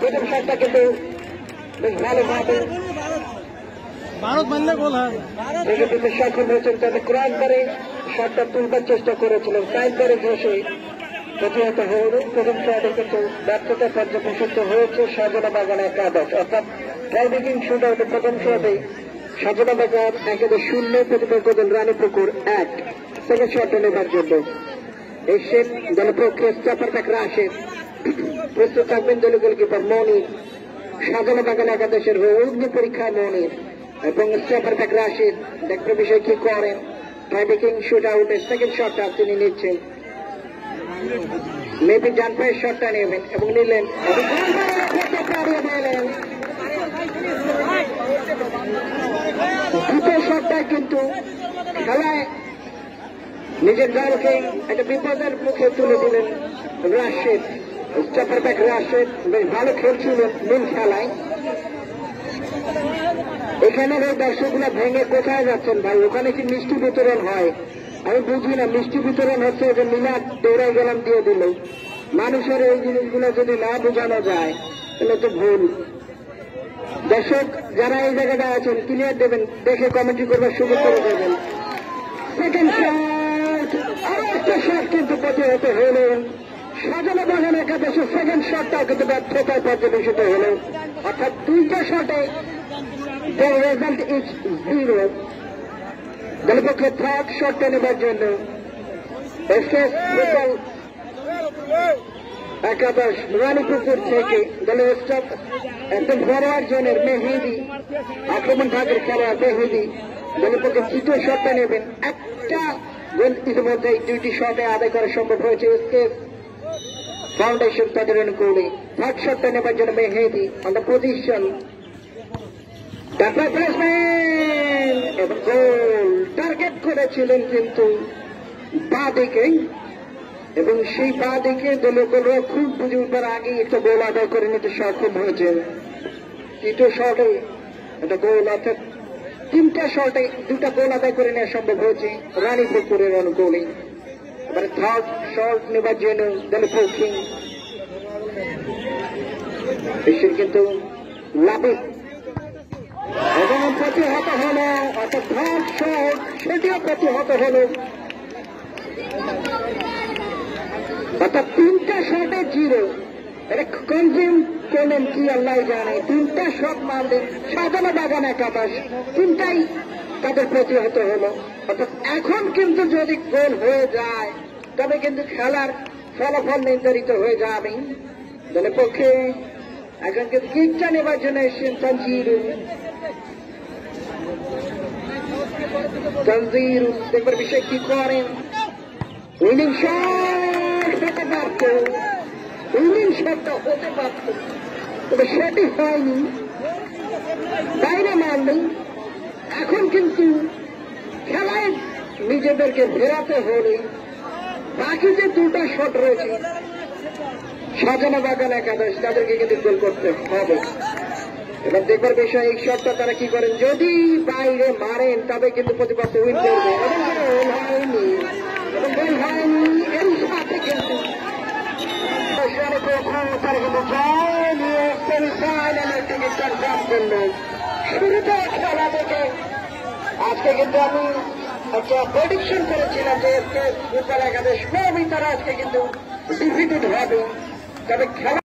প্রথম শটটা কিন্তু বেশ ভালোভাবে ভারত মানলে গোল হয় রেখে দিতে সক্ষম হয়েছেন। তবে ক্রস করে শটটা তুলবার চেষ্টা করেছিলেন, সাইড করে ঘষে প্রতিহত হয়ে প্রথম শটে কিন্তু ব্যর্থতা পর্যবেসিত হয়েছে সাজনা বাগান একাদশ। অর্থাৎ টাইব্রেকিং শুট আউটে প্রথম শটে সাজনা বাগান 1-0 প্রতিপক্ষ দল রানীপুকুর 1। সেকেন্ড শটে নেবার জন্য এসে দলপক্ষে স্টপার ব্যাক রাশেদ, প্রস্তুত থাকবেন দলীয় গোলকিপার মনির। সাজনা বাগান একাদশের হয়ে অগ্নি পরীক্ষা মনির এবং স্টপার ব্যাক রাশেদ দেখবে বিষয় কি করেন। টাইব্রেকিং শুট আউটের সেকেন্ড শটটা তিনি নিচ্ছেন, মেবি ডান পায়ের শটটা নেবেন এবং নিলেন। দ্বিতীয় শটটা কিন্তু খেলায় নিজের দলকে একটা বিপদের মুখে তুলে দিলেন রাশেদ। স্টপার ব্যাক রাশেদ বেশ ভালো খেলছিলেন মূল খেলায়। এখানের ওই দর্শকগুলো ভেঙে কোথায় যাচ্ছেন ভাই? ওখানে কি মিষ্টি বিতরণ হয়? আমি বুঝি না, মিষ্টি বিতরণ হচ্ছে যে মিলাদ দৌড়াই গেলাম দিয়ে দিল। মানুষের এই জিনিসগুলো যদি না বোঝানো যায় তাহলে তো ভুল। দর্শক যারা এই জায়গাটা আছেন ক্লিয়ার দেবেন, দেখে কমেন্ট্রি করবার সুযোগ করে দেবেন। সেকেন্ড শট, আরো একটা শট কিন্তু প্রতিহত হলেন সাজানো বাগান একাদশের। সেকেন্ড শটটাও কিন্তু ব্যর্থতায় পর্যবেসিত হল। অর্থাৎ দুইটা শটে the result is 0। দলপক্ষে থার্ড শটটা নেবার জন্য এসএস ফুটবল একাদশ রানীপুকুর থেকে দলের স্টপ একদম ফরওয়ার্ড জোনের মেহেদি, আক্রমণ ভাগের খেলোয়াড় মেহেদি দলপক্ষে তৃতীয় শটটা নেবেন। একটা গোল ইতিমধ্যে দুইটি শটে আদায় করা সম্ভব হয়েছে এসএস ফাউন্ডেশন তাদের অনুকূলে। থার্ড শটটা নেবার জন্য মেহেদি অন দ্য পজিশন, এবং গোল টার্গেট করেছিলেন কিন্তু বাঁ দিকে, এবং সেই বাঁ দিকে দলীয় গোলরক্ষক বুঝে উঠবার আগেই একটা গোল আদায় করে নিতে সক্ষম হয়েছেন। তৃতীয় শটে একটা গোল, অর্থাৎ তিনটা শটে দুটা গোল আদায় করে নেওয়া সম্ভব হয়েছে রানীপুকুরের অনুকূলে। এবারে থার্ড শট নেবার জন্য দলের পক্ষে কিন্তু লাভে এবং প্রতিহত হল, অর্থাৎ থার্ড শট সেটিও প্রতিহত হল। অর্থাৎ তিনটা শটে 0। এটা কনজিউম করলেন কি আল্লাহ জানে। তিনটা শট মারলেন সাজানো বাগান একাদশ, তিনটাই তাদের প্রতিহত হল। অর্থাৎ এখন কিন্তু যদি গোল হয়ে যায় তবে কিন্তু খেলার ফলাফল নির্ধারিত হয়ে যাবে। দলের পক্ষে এখন কিন্তু কিকটা নেবার জন্য এসেছেন তানজিরুল। দেখবার বিষয় কি করেন। উইনিং শট হতে পারত, উইনিং শটটা হতে পারত, তবে সেটি হয়নি, বাইরে মারলেন। এখন কিন্তু খেলায় নিজেদেরকে ফেরাতে হলে বাকি যে দুটা শট রয়েছে সাজানো বাগান একাদশ তাদেরকে কিন্তু গোল করতে হবে। এবার দেখবার বিষয় এই শটটা তারা কি করেন। যদি বাইরে মারেন তবে কিন্তু প্রতিপক্ষ উইন করবে, এবং হয়নি, এবং গোল হয়নি। এর সাথে কিন্তু তারা কিন্তু জয় নিয়ে সেমিফাইনালের টিকিট কনফার্ম করলো। শুরুতে খেলা দেখে আজকে কিন্তু আমি একটা প্রেডিকশন করেছিলাম যে ফুটবল একাদশ মেবি তারা আজকে কিন্তু ডিফিটেড হবে, তবে খেলা